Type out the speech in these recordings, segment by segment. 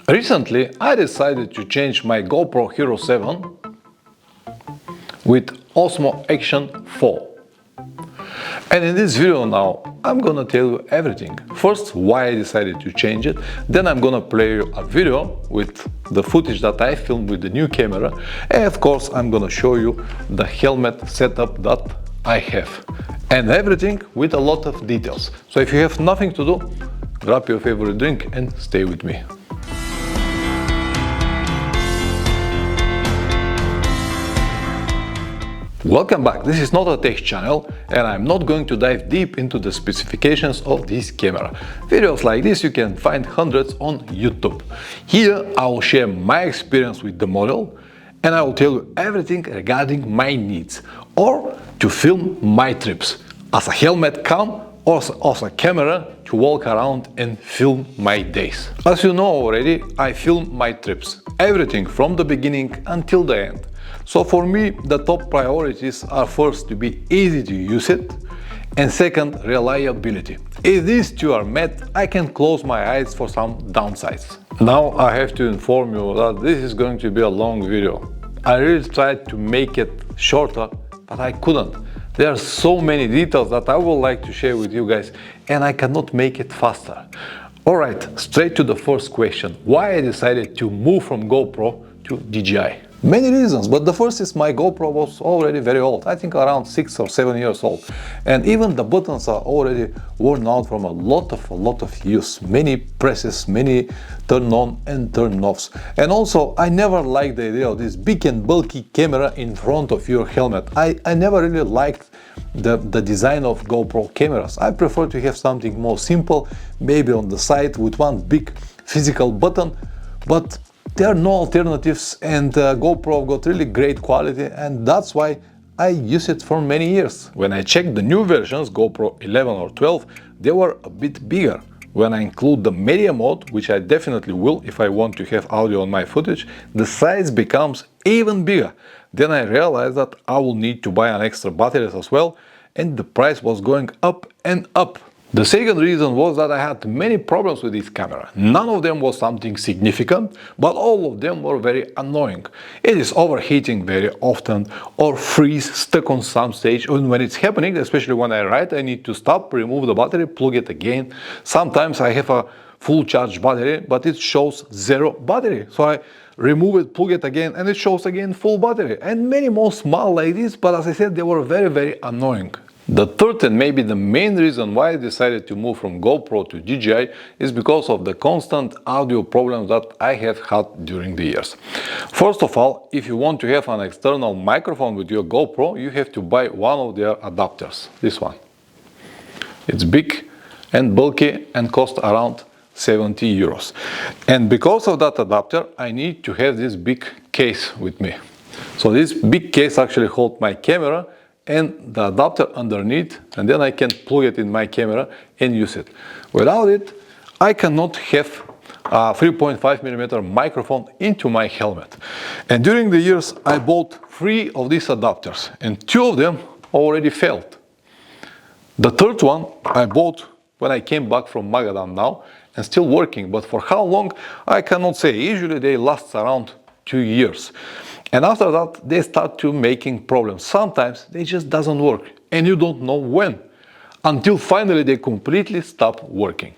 Recently, I decided to change my GoPro Hero 7 with Osmo Action 4. And in this video now, I'm gonna tell you everything. First, why I decided to change it. Then I'm gonna play you a video with the footage that I filmed with the new camera. And of course, I'm gonna show you the helmet setup that I have. And everything with a lot of details. So if you have nothing to do, grab your favorite drink and stay with me. Welcome back. This is not a tech channel and I'm not going to dive deep into the specifications of this camera. Videos like this you can find hundreds on YouTube. Here I will share my experience with the model and I will tell you everything regarding my needs or to film my trips as a helmet cam or as a camera to walk around and film my days. As you know already, I film my trips, everything from the beginning until the end. So for me, the top priorities are first to be easy to use it, and second, reliability. If these two are met, I can close my eyes for some downsides. Now I have to inform you that this is going to be a long video. I really tried to make it shorter, but I couldn't. There are so many details that I would like to share with you guys, and I cannot make it faster. Alright, straight to the first question. Why I decided to move from GoPro to DJI? Many reasons, but the first is my GoPro was already very old, I think around 6 or 7 years old. And even the buttons are already worn out from a lot of use. Many presses, many turn on and turn offs. And also, I never liked the idea of this big and bulky camera in front of your helmet. I never really liked the design of GoPro cameras. I prefer to have something more simple, maybe on the side with one big physical button, but there are no alternatives, and GoPro got really great quality, and that's why I use it for many years. When I checked the new versions, GoPro 11 or 12, they were a bit bigger. When I include the media mode, which I definitely will if I want to have audio on my footage, the size becomes even bigger. Then I realized that I will need to buy an extra batteries as well, and the price was going up and up. The second reason was that I had many problems with this camera. None of them was something significant, but all of them were very annoying. It is overheating very often or freeze stuck on some stage, and when it's happening, especially when I write, I need to stop, remove the battery, plug it again. Sometimes I have a full charge battery, but it shows zero battery. So I remove it, plug it again, and it shows again full battery. And many more small like this, but as I said, they were very annoying. The third and maybe the main reason why I decided to move from GoPro to DJI is because of the constant audio problems that I have had during the years. First of all, if you want to have an external microphone with your GoPro, you have to buy one of their adapters, this one. It's big and bulky and costs around 70 euros. And because of that adapter, I need to have this big case with me. So this big case actually holds my camera and the adapter underneath, and then I can plug it in my camera and use it. Without it, I cannot have a 3.5mm microphone into my helmet. And during the years, I bought 3 of these adapters, and 2 of them already failed. The third one I bought when I came back from Magadan now, and still working, but for how long, I cannot say. Usually they last around 2 years. And after that, they start to making problems. Sometimes they just doesn't work and you don't know when, until finally they completely stop working.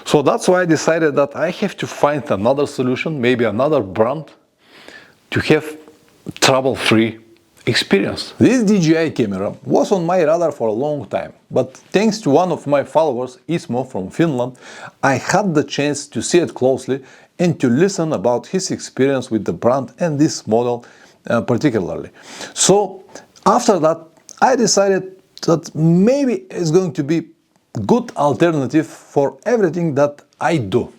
So that's why I decided that I have to find another solution, maybe another brand, to have trouble-free experience. This DJI camera was on my radar for a long time, but thanks to one of my followers, Ismo from Finland, I had the chance to see it closely and to listen about his experience with the brand and this model particularly. So after that, I decided that maybe it's going to be good alternative for everything that I do.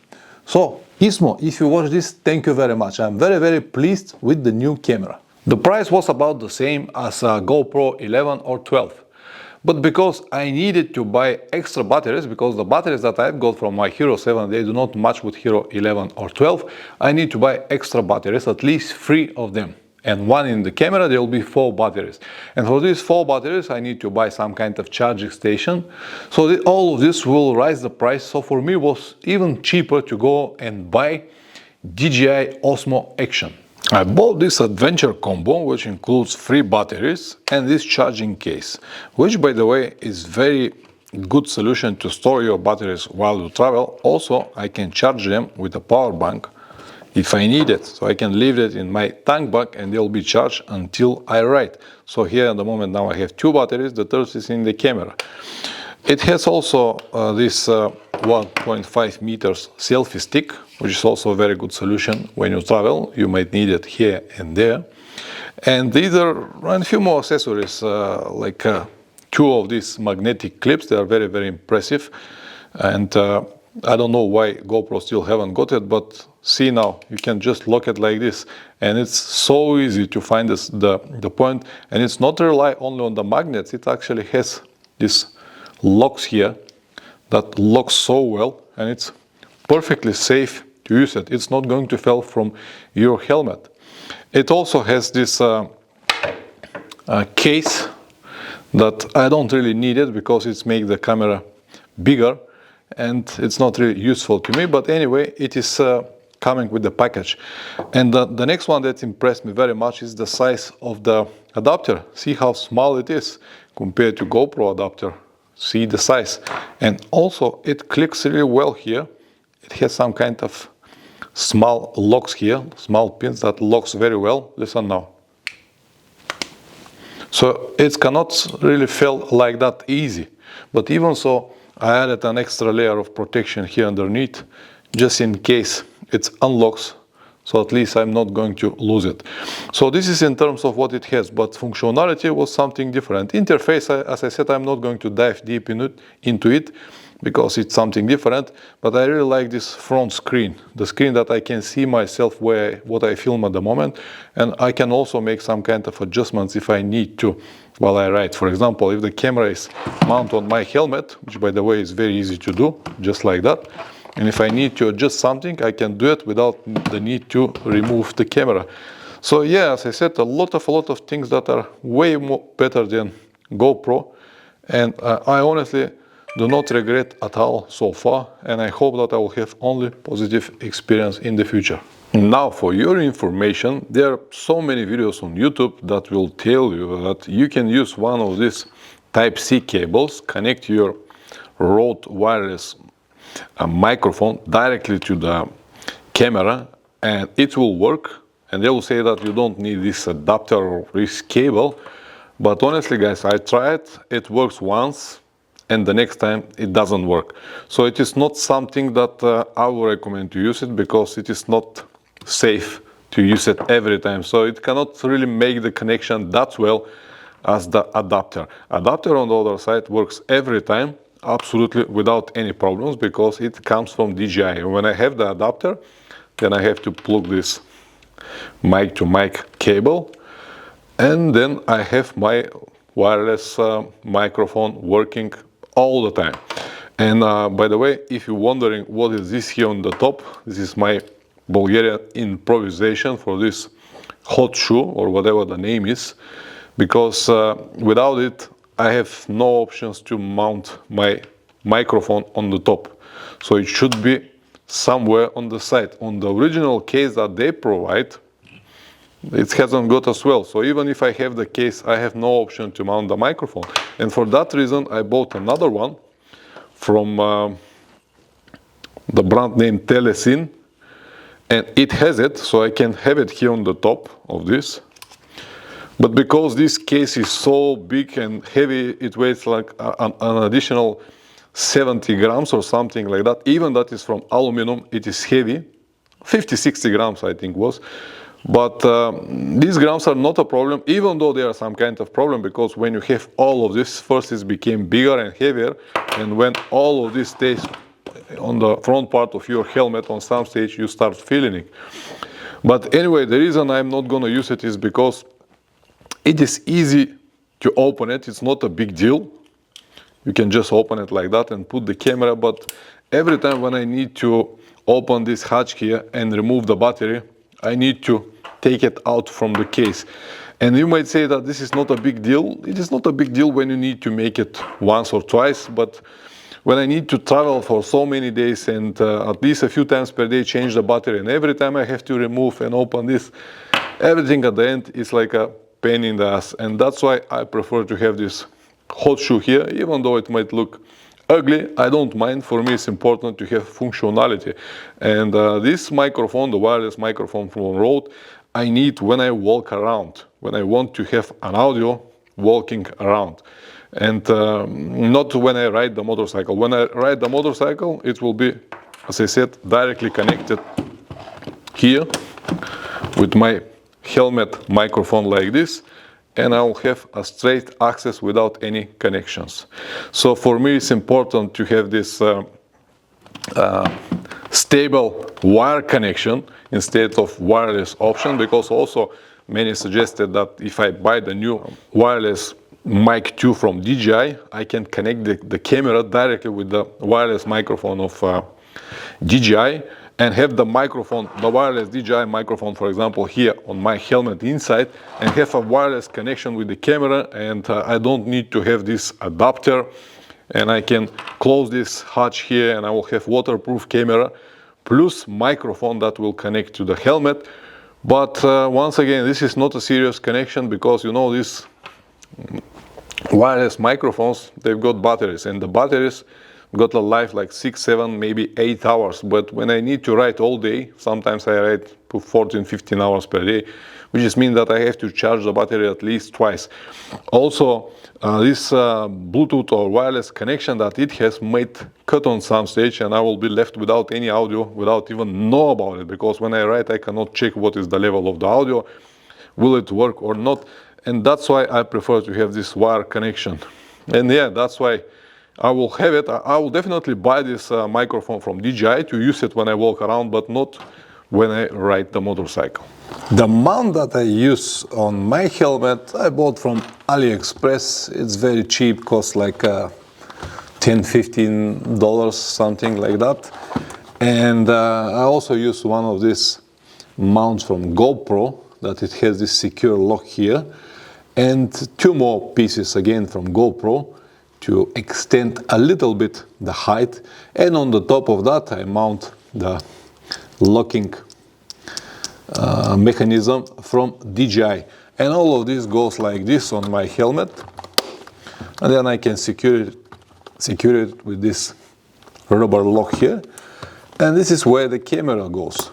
So Ismo, if you watch this, thank you very much. I'm very pleased with the new camera. The price was about the same as a GoPro 11 or 12. But because I needed to buy extra batteries, because the batteries that I got from my Hero 7, they do not match with Hero 11 or 12, I need to buy extra batteries, at least 3 of them. And one in the camera, there will be 4 batteries. And for these 4 batteries, I need to buy some kind of charging station. So all of this will rise the price. So for me, it was even cheaper to go and buy DJI Osmo Action. I bought this adventure combo, which includes 3 batteries and this charging case, which, by the way, is very good solution to store your batteries while you travel. Also, I can charge them with a power bank if I need it, so I can leave it in my tank bag and they'll be charged until I ride. So here at the moment now I have 2 batteries, the third is in the camera. It has also this 1.5 meters selfie stick, which is also a very good solution when you travel. You might need it here and there. And these are a few more accessories, like 2 of these magnetic clips. They are very, very impressive. And I don't know why GoPro still haven't got it, but see now, you can just lock it like this. And it's so easy to find the point. And it's not rely only on the magnets. It actually has this locks here that locks so well, and it's perfectly safe to use it. It's not going to fall from your helmet. It also has this case that I don't really need it because it's make the camera bigger and it's not really useful to me, but anyway, it is coming with the package. And the next one that impressed me very much is the size of the adapter. See how small it is compared to GoPro adapter. See the size. And also it clicks really well here. It has some kind of small locks here, small pins that locks very well. Listen now. So it cannot really feel like that easy. But even so, I added an extra layer of protection here underneath, just in case it unlocks. So at least I'm not going to lose it. So this is in terms of what it has, but functionality was something different. Interface, as I said, I'm not going to dive deep into it because it's something different, but I really like this front screen, the screen that I can see myself what I film at the moment, and I can also make some kind of adjustments if I need to while I ride. For example, if the camera is mounted on my helmet, which by the way is very easy to do, just like that, and if I need to adjust something, I can do it without the need to remove the camera. So yeah, as I said, a lot of things that are way more better than GoPro, and I honestly do not regret at all so far, and I hope that I will have only positive experience in the future. Now, for your information, there are so many videos on YouTube that will tell you that you can use one of these Type-C cables, connect your Rode wireless microphone directly to the camera, and it will work. And they will say that you don't need this adapter or this cable, but honestly guys, I tried, it works once and the next time it doesn't work. So it is not something that I would recommend to use it, because it is not safe to use it every time. So it cannot really make the connection that well as the adapter. Adapter on the other side works every time, absolutely without any problems, because it comes from DJI. When I have the adapter, then I have to plug this mic to mic cable, and then I have my wireless microphone working all the time. And by the way, if you're wondering what is this here on the top, this is my Bulgarian improvisation for this hot shoe or whatever the name is, because without it I have no options to mount my microphone on the top. So it should be somewhere on the side. On the original case that they provide, it hasn't got as well. So even if I have the case, I have no option to mount the microphone. And for that reason, I bought another one from the brand name Telesin. And it has it, so I can have it here on the top of this. But because this case is so big and heavy, it weighs like an additional 70 grams or something like that. Even that is from aluminum, it is heavy. 50-60 grams I think was. But these grams are not a problem, even though they are some kind of problem, because when you have all of this, first it became bigger and heavier, and when all of this stays on the front part of your helmet, on some stage you start feeling it. But anyway, the reason I'm not going to use it is because it is easy to open it. It's not a big deal. You can just open it like that and put the camera, but every time when I need to open this hatch here and remove the battery, I need to take it out from the case. And you might say that this is not a big deal. It is not a big deal when you need to make it once or twice, but when I need to travel for so many days and at least a few times per day change the battery, and every time I have to remove and open this, everything at the end is like a pain in the ass. And that's why I prefer to have this hot shoe here, even though it might look ugly. I don't mind. For me it's important to have functionality, and this microphone, the wireless microphone from Rode, I need when I walk around, when I want to have an audio walking around, and not when I ride the motorcycle. When I ride the motorcycle, it will be, as I said, directly connected here with my helmet microphone like this, and I will have a straight access without any connections. So for me it's important to have this stable wire connection instead of wireless option, because also many suggested that if I buy the new wireless mic 2 from DJI, I can connect the camera directly with the wireless microphone of DJI and have the microphone, the wireless DJI microphone, for example, here on my helmet inside, and have a wireless connection with the camera, and I don't need to have this adapter, and I can close this hatch here and I will have waterproof camera plus microphone that will connect to the helmet. But once again, this is not a serious connection, because you know these wireless microphones, they've got batteries, and the batteries got a life like 6, 7, maybe 8 hours. But when I need to ride all day, sometimes I ride 14, 15 hours per day, which just means that I have to charge the battery at least twice. Also, this Bluetooth or wireless connection that it has might cut on some stage, and I will be left without any audio, without even know about it, because when I ride I cannot check what is the level of the audio, will it work or not. And that's why I prefer to have this wire connection. And yeah, that's why I will have it. I will definitely buy this microphone from DJI to use it when I walk around, but not when I ride the motorcycle. The mount that I use on my helmet I bought from AliExpress. It's very cheap, costs like $10–15, something like that. And I also use one of these mounts from GoPro, that it has this secure lock here, and 2 more pieces again from GoPro to extend a little bit the height. And on the top of that I mount the locking mechanism from DJI, and all of this goes like this on my helmet, and then I can secure it with this rubber lock here, and this is where the camera goes,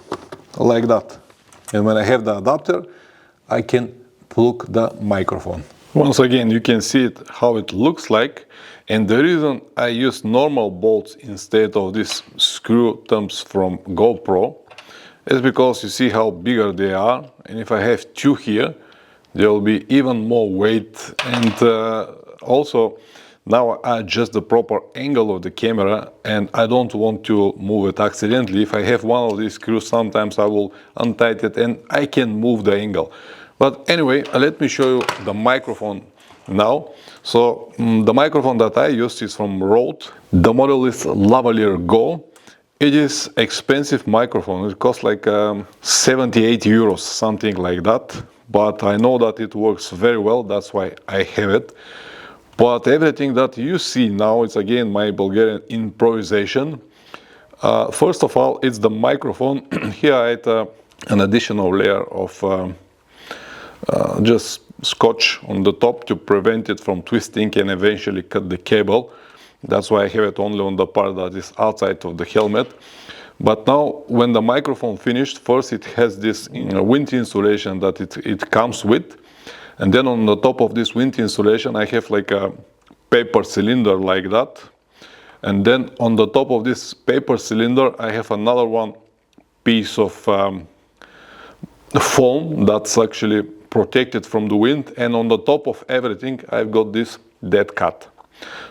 like that. And when I have the adapter, I can plug the microphone. Once again, you can see it, how it looks like, and the reason I use normal bolts instead of these screw thumbs from GoPro is because you see how bigger they are, and if I have 2 here, there will be even more weight. And also now I adjust the proper angle of the camera, and I don't want to move it accidentally. If I have one of these screws, sometimes I will untighten it and I can move the angle. But anyway, let me show you the microphone now. So the microphone that I use is from Rode. The model is Lavalier Go. It is expensive microphone. It costs like 78 euros, something like that. But I know that it works very well. That's why I have it. But everything that you see now is again my Bulgarian improvisation. First of all, it's the microphone. Here I had an additional layer of just scotch on the top to prevent it from twisting and eventually cut the cable. That's why I have it only on the part that is outside of the helmet. But now when the microphone finished, first it has this wind insulation that it comes with, and then on the top of this wind insulation I have like a paper cylinder like that, and then on the top of this paper cylinder I have another one piece of foam that's actually protected from the wind, and on the top of everything I've got this dead cat.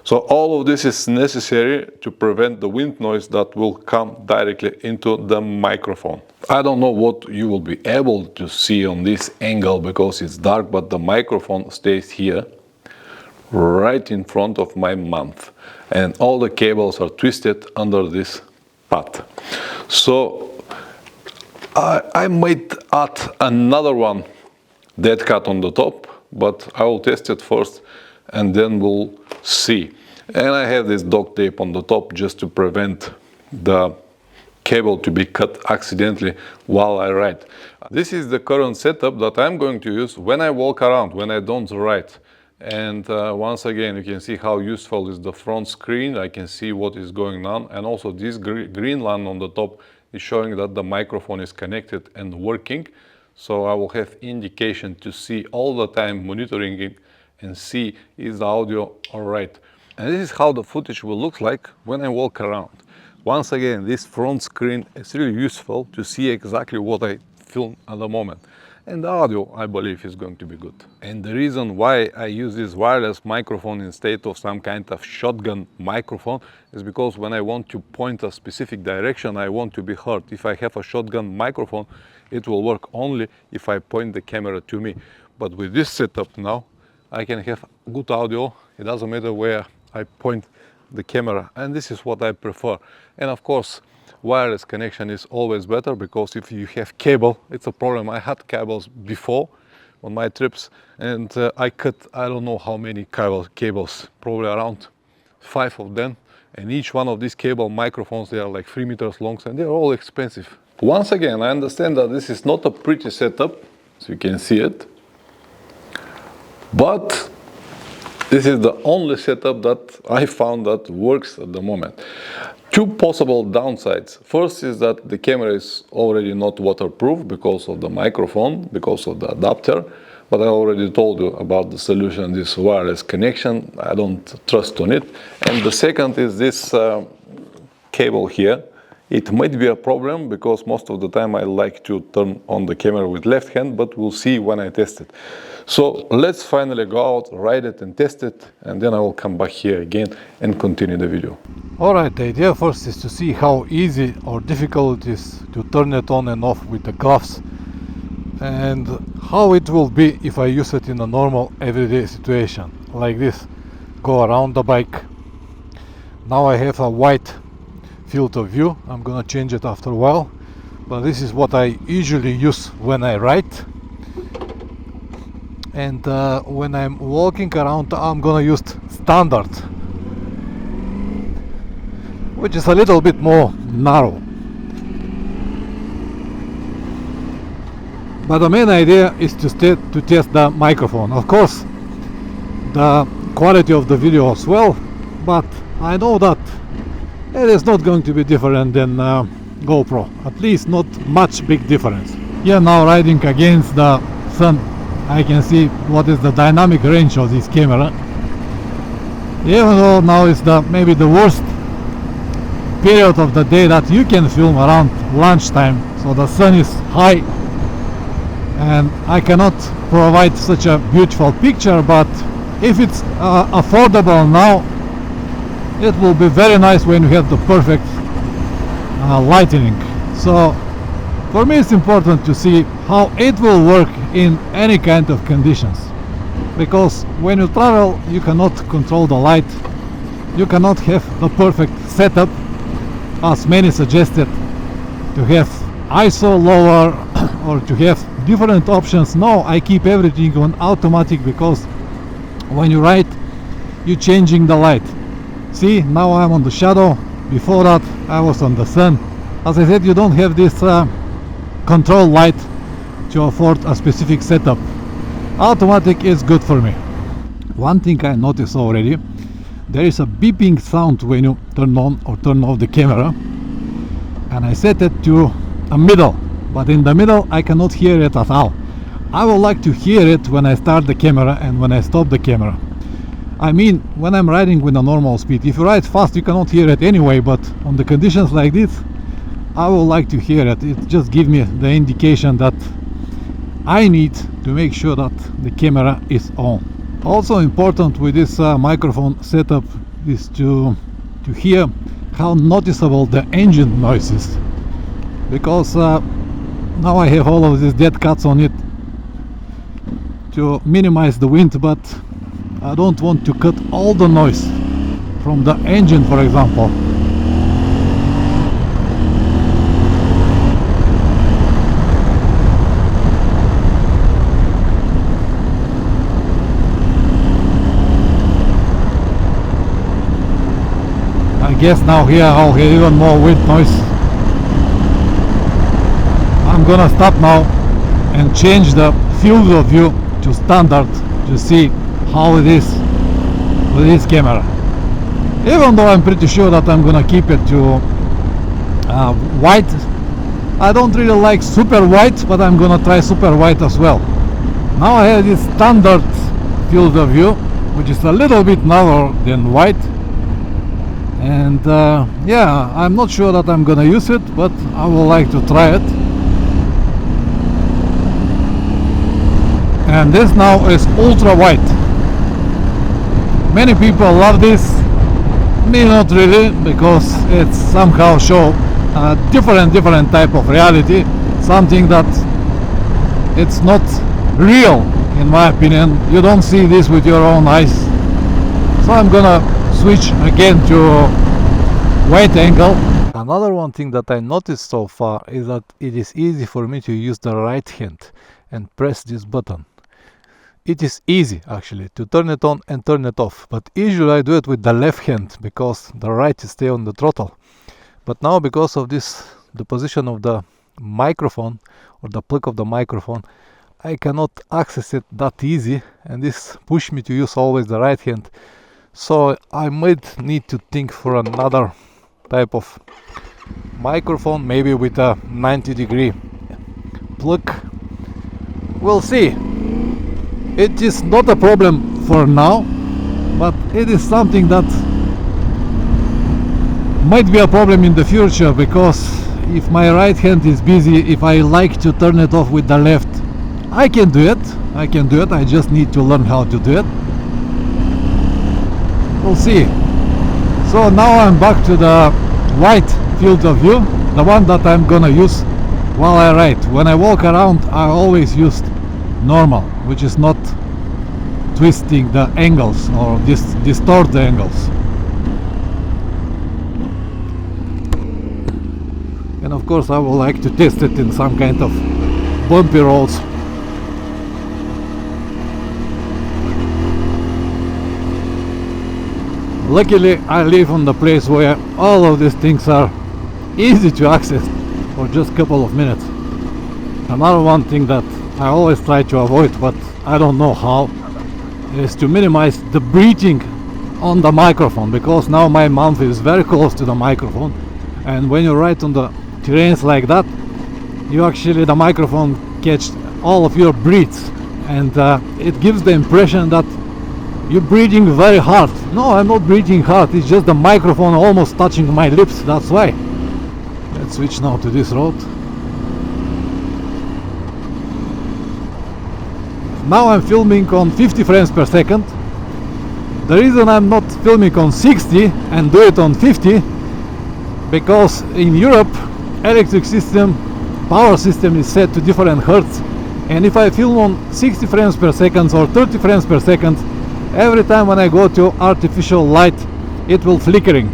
So all of this is necessary to prevent the wind noise that will come directly into the microphone. I don't know what you will be able to see on this angle because it's dark, but the microphone stays here right in front of my mouth, and all the cables are twisted under this pad. So I might add another one dead cat on the top, but I will test it first and then we'll see. And I have this duct tape on the top just to prevent the cable to be cut accidentally while I ride. This is the current setup that I'm going to use when I walk around, when I don't ride. And once again, you can see how useful is the front screen. I can see what is going on, and also this green line on the top is showing that the microphone is connected and working. So I will have indication to see all the time, monitoring it and see is the audio all right. And this is how the footage will look like when I walk around. Once again, this front screen is really useful to see exactly what I film at the moment. And the audio, I believe, is going to be good. And the reason why I use this wireless microphone instead of some kind of shotgun microphone is because when I want to point a specific direction, I want to be heard. If I have a shotgun microphone, it will work only if I point the camera to me. But with this setup now, I can have good audio. It doesn't matter where I point the camera, and this is what I prefer. And of course, wireless connection is always better, because if you have cable, it's a problem. I had cables before on my trips, and I cut I don't know how many cables, probably around 5 of them, and each one of these cable microphones, they are like 3 meters long, and they're all expensive. Once again, I understand that this is not a pretty setup, so you can see it, but this is the only setup that I found that works at the moment. Two possible downsides. First is that the camera is already not waterproof because of the microphone, because of the adapter. But I already told you about the solution, this wireless connection. I don't trust on it. And the second is this cable here. It might be a problem because most of the time I like to turn on the camera with left hand, but we'll see when I test it. So let's finally go out, ride it and test it, and then I will come back here again and continue the video. Alright, the idea first is to see how easy or difficult it is to turn it on and off with the gloves, and how it will be if I use it in a normal everyday situation, like this. Go around the bike. Now I have a wide field of view. I'm gonna change it after a while, but this is what I usually use when I ride. And when I'm walking around, I'm gonna use standard, which is a little bit more narrow. But the main idea is to test the microphone. Of course, the quality of the video as well, but I know that it is not going to be different than GoPro, at least not much big difference. Here now, riding against the sun, I can see what is the dynamic range of this camera. Even though now is maybe the worst period of the day that you can film, around lunchtime, so the sun is high and I cannot provide such a beautiful picture, but if it's affordable now, it will be very nice when you have the perfect lighting. So for me it's important to see how it will work in any kind of conditions, because when you travel you cannot control the light, you cannot have the perfect setup as many suggested, to have ISO lower or to have different options. No, I keep everything on automatic, because when you ride you're changing the light. See, now I'm on the shadow, before that I was on the sun. As I said, you don't have this control light to afford a specific setup. Automatic is good for me. One thing I noticed already, there is a beeping sound when you turn on or turn off the camera, and I set it to a middle, but in the middle I cannot hear it at all. I would like to hear it when I start the camera and when I stop the camera. I mean, when I'm riding with a normal speed. If you ride fast you cannot hear it anyway, but on the conditions like this I would like to hear it. It just gives me the indication that I need to make sure that the camera is on. Also important with this microphone setup is to hear how noticeable the engine noise is, because now I have all of these dead cuts on it to minimize the wind, but I don't want to cut all the noise from the engine, for example. guess now here I'll hear even more wind noise. I'm gonna stop now and change the field of view to standard to see how it is with this camera. Even though I'm pretty sure that I'm gonna keep it to white. I don't really like super white, but I'm gonna try super white as well. Now I have this standard field of view, which is a little bit narrower than white, and yeah, I'm not sure that I'm gonna use it, but I would like to try it. And this now is ultra wide. Many people love this, me not really, because it's somehow show a different type of reality, something that it's not real in my opinion. You don't see this with your own eyes. So I'm gonna switch again to wide angle. Another one thing that I noticed so far is that it is easy for me to use the right hand and press this button. It is easy actually to turn it on and turn it off, but usually I do it with the left hand because the right is stay on the throttle. But now, because of this, the position of the microphone or the plug of the microphone, I cannot access it that easy, and this pushed me to use always the right hand. So I might need to think for another type of microphone, maybe with a 90-degree plug. We'll see. It is not a problem for now, but it is something that might be a problem in the future, because if my right hand is busy, if I like to turn it off with the left, I can do it. I just need to learn how to do it. We'll see. So now I'm back to the wide field of view, the one that I'm gonna use while I ride. When I walk around, I always use normal, which is not twisting the angles or distort the angles. And of course I would like to test it in some kind of bumpy roads. Luckily I live on the place where all of these things are easy to access for just a couple of minutes. Another one thing that I always try to avoid, but I don't know how, is to minimize the breathing on the microphone, because now my mouth is very close to the microphone, and when you ride on the terrains like that, you actually, the microphone catch all of your breaths, and it gives the impression that you're breathing very hard. No, I'm not breathing hard, it's just the microphone almost touching my lips, that's why. Let's switch now to this road. Now I'm filming on 50 frames per second. The reason I'm not filming on 60 and do it on 50, because in Europe electric system, power system is set to different hertz, and if I film on 60 frames per second or 30 frames per second, every time when I go to artificial light, it will flickering.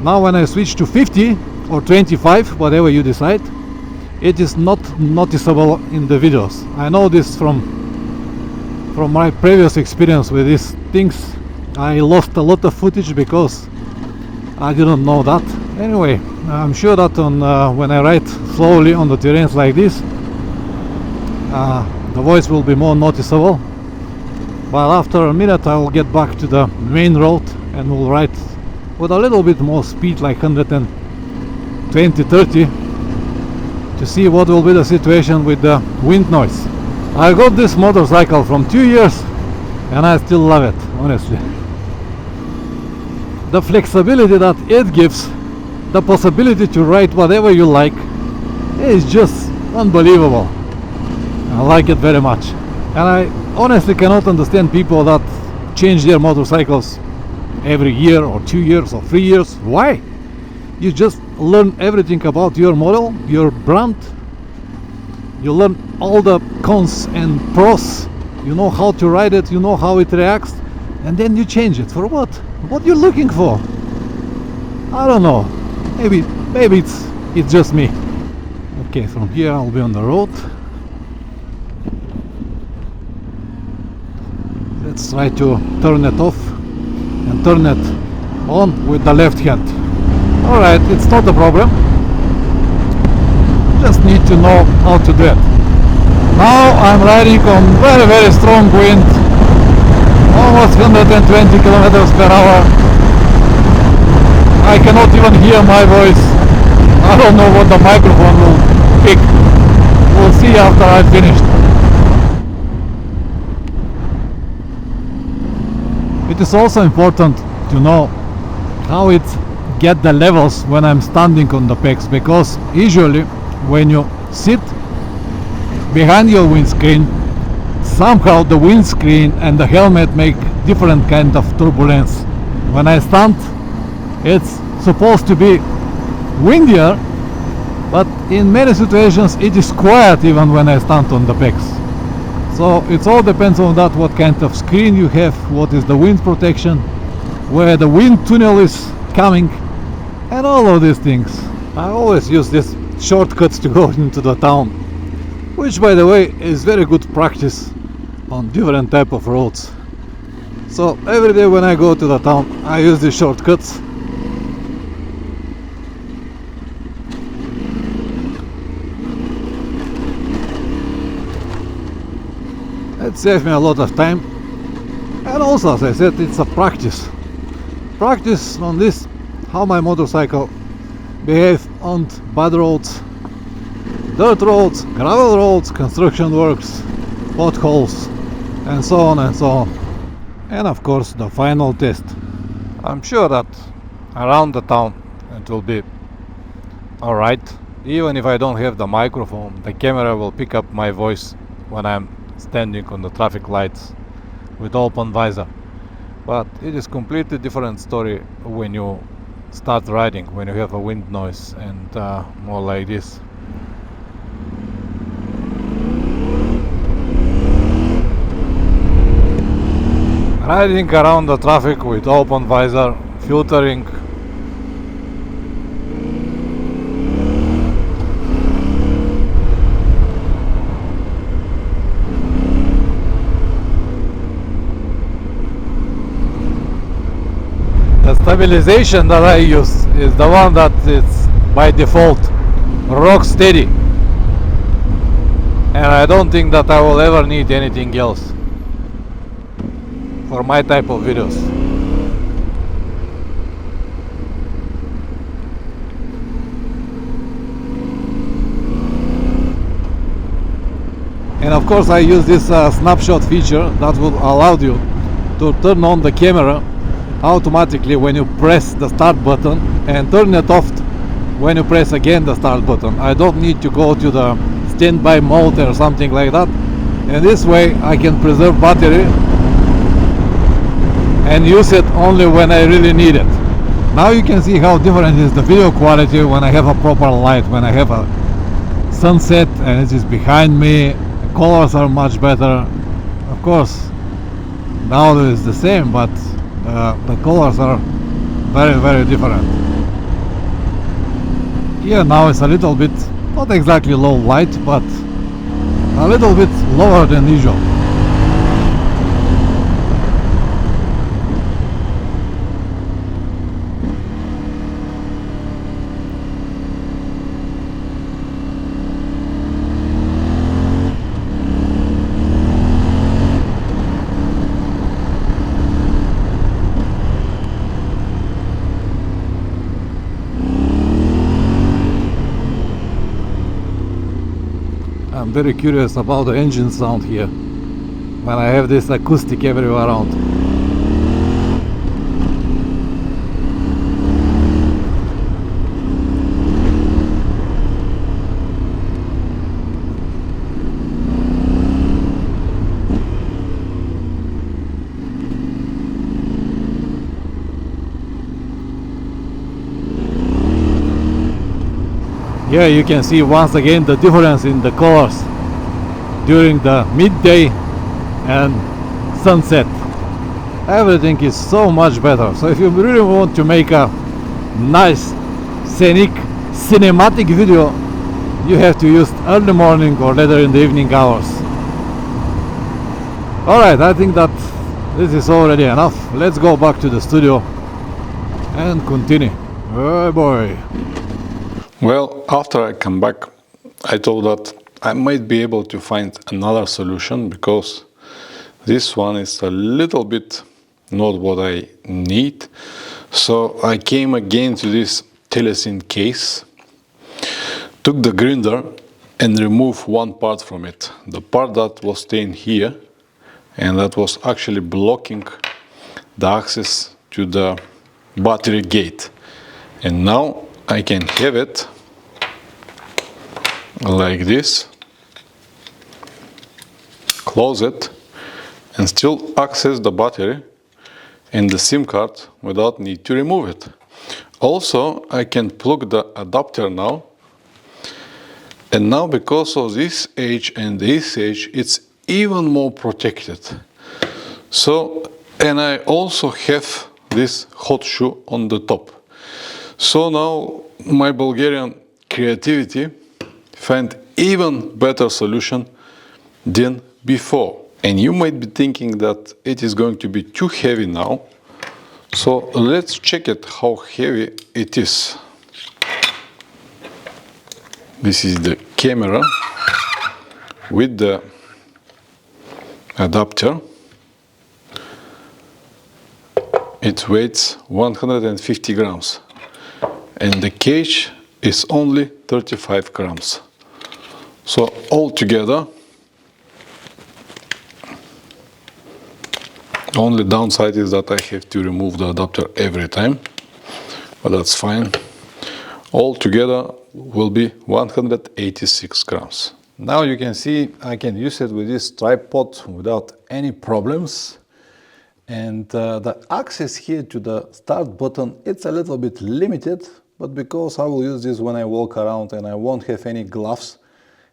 Now when I switch to 50 or 25, whatever you decide, it is not noticeable in the videos. I know this from my previous experience with these things. I lost a lot of footage because I didn't know that. Anyway, I'm sure that on when I ride slowly on the terrains like this, the voice will be more noticeable. But after a minute I will get back to the main road and will ride with a little bit more speed, like 120-30, to see what will be the situation with the wind noise. I got this motorcycle from 2 years and I still love it, honestly. The flexibility that it gives, the possibility to ride whatever you like, is just unbelievable. I like it very much. And I honestly cannot understand people that change their motorcycles every year or 2 years or 3 years. Why? You just learn everything about your model, your brand. You learn all the cons and pros. You know how to ride it, you know how it reacts, and then you change it. For what? What you're looking for? I don't know. Maybe it's just me. Okay, from here I'll be on the road. Let's try to turn it off and turn it on with the left hand. Alright, it's not a problem. Just need to know how to do it. Now I'm riding on very strong wind, almost 120 kilometers per hour. I cannot even hear my voice. I don't know what the microphone will pick. We'll see after I finished. It is also important to know how it get the levels when I'm standing on the pegs, because usually when you sit behind your windscreen, somehow the windscreen and the helmet make different kind of turbulence. When I stand, it's supposed to be windier, but in many situations it is quiet even when I stand on the pegs. So it all depends on that, what kind of screen you have, what is the wind protection, where the wind tunnel is coming, and all of these things. I always use these shortcuts to go into the town, which by the way is very good practice on different type of roads. So every day when I go to the town I use these shortcuts. It saves me a lot of time, and also, as I said, it's a practice on this, how my motorcycle behave on bad roads, dirt roads, gravel roads, construction works, potholes, and so on and so on. And of course the final test. I'm sure that around the town it will be alright. Even if I don't have the microphone, the camera will pick up my voice when I'm standing on the traffic lights with open visor. But it is completely different story when you start riding, when you have a wind noise and more like this. Riding around the traffic with open visor, filtering. The stabilization that I use is the one that is by default rock steady, and I don't think that I will ever need anything else for my type of videos. And of course I use this snapshot feature that will allow you to turn on the camera automatically when you press the start button and turn it off when you press again the start button. I don't need to go to the standby mode or something like that, and this way I can preserve battery and use it only when I really need it. Now you can see how different is the video quality when I have a proper light, when I have a sunset and it is behind me. The colors are much better. Of course now it is the same, but the colors are very different. Here now it's a little bit, not exactly low light, but a little bit lower than usual. I'm very curious about the engine sound here when I have this acoustic everywhere around. Here you can see once again the difference in the colors during the midday and sunset. Everything is so much better. So if you really want to make a nice scenic cinematic video, you have to use early morning or later in the evening hours. Alright, I think that this is already enough. Let's go back to the studio and continue Oh boy. Well, after I come back, I thought that I might be able to find another solution, because this one is a little bit not what I need. So I came again to this telecine case, took the grinder and removed one part from it. The part that was staying here and that was actually blocking the access to the battery gate. And now I can have it like this, close it, and still access the battery and the SIM card without need to remove it. Also, I can plug the adapter now, and now because of this edge and this edge, it's even more protected. So, and I also have this hot shoe on the top. So now my Bulgarian creativity find even better solution than before. And you might be thinking that it is going to be too heavy now. So let's check it how heavy it is. This is the camera with the adapter. It weighs 150 grams and the cage is only 35 grams. So altogether, only downside is that I have to remove the adapter every time, but that's fine. Altogether will be 186 grams. Now you can see I can use it with this tripod without any problems. And the access here to the start button, it's a little bit limited, but because I will use this when I walk around and I won't have any gloves,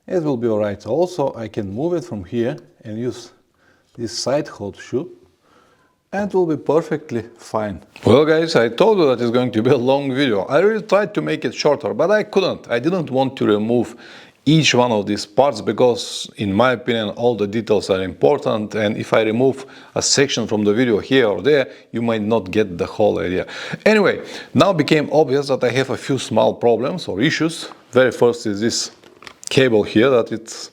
it will be alright. Also, I can move it from here and use this side hot shoe, and it will be perfectly fine. Well guys, I told you that it's going to be a long video. I really tried to make it shorter, but I couldn't. I didn't want to remove each one of these parts because, in my opinion, all the details are important, and if I remove a section from the video here or there, you might not get the whole idea. Anyway, now became obvious that I have a few small problems or issues. Very first is this cable here, that it's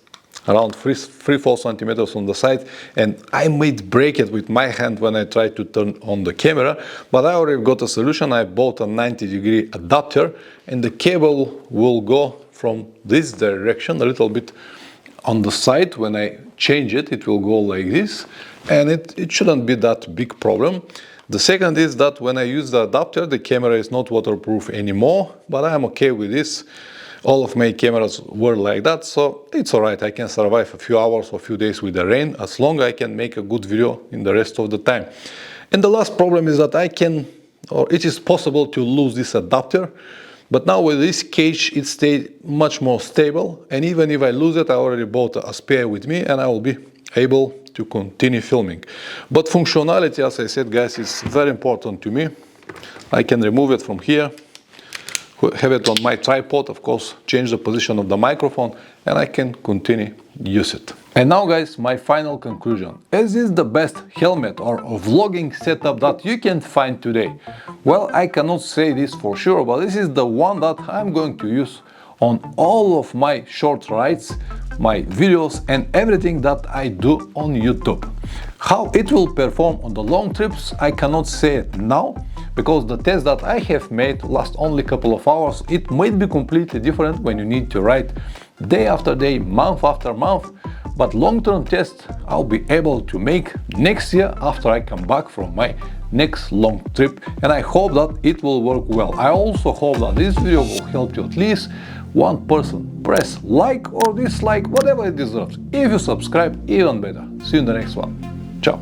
around 3-4 centimeters on the side, and I might break it with my hand when I try to turn on the camera, but I already got a solution. I bought a 90-degree adapter, and the cable will go from this direction a little bit on the side. When I change it, it will go like this, and it shouldn't be that big problem. The second is that when I use the adapter, the camera is not waterproof anymore, but I'm okay with this. All of my cameras were like that, so it's alright. I can survive a few hours or a few days with the rain, as long as I can make a good video in the rest of the time. And the last problem is that it is possible to lose this adapter, but now with this cage it stays much more stable, and even if I lose it, I already bought a spare with me and I will be able to continue filming. But functionality, as I said guys, is very important to me. I can remove it from here, have it on my tripod, of course, change the position of the microphone, and I can continue use it. And now guys, my final conclusion. Is this the best helmet or vlogging setup that you can find today? Well, I cannot say this for sure, but this is the one that I'm going to use on all of my short rides, my videos, and everything that I do on YouTube. How it will perform on the long trips, I cannot say it now, because the test that I have made last only a couple of hours. It might be completely different when you need to ride day after day, month after month, but long-term test I'll be able to make next year after I come back from my next long trip, and I hope that it will work well. I also hope that this video will help you at least one person. Press like or dislike, whatever it deserves. If you subscribe, even better. See you in the next one. Ciao.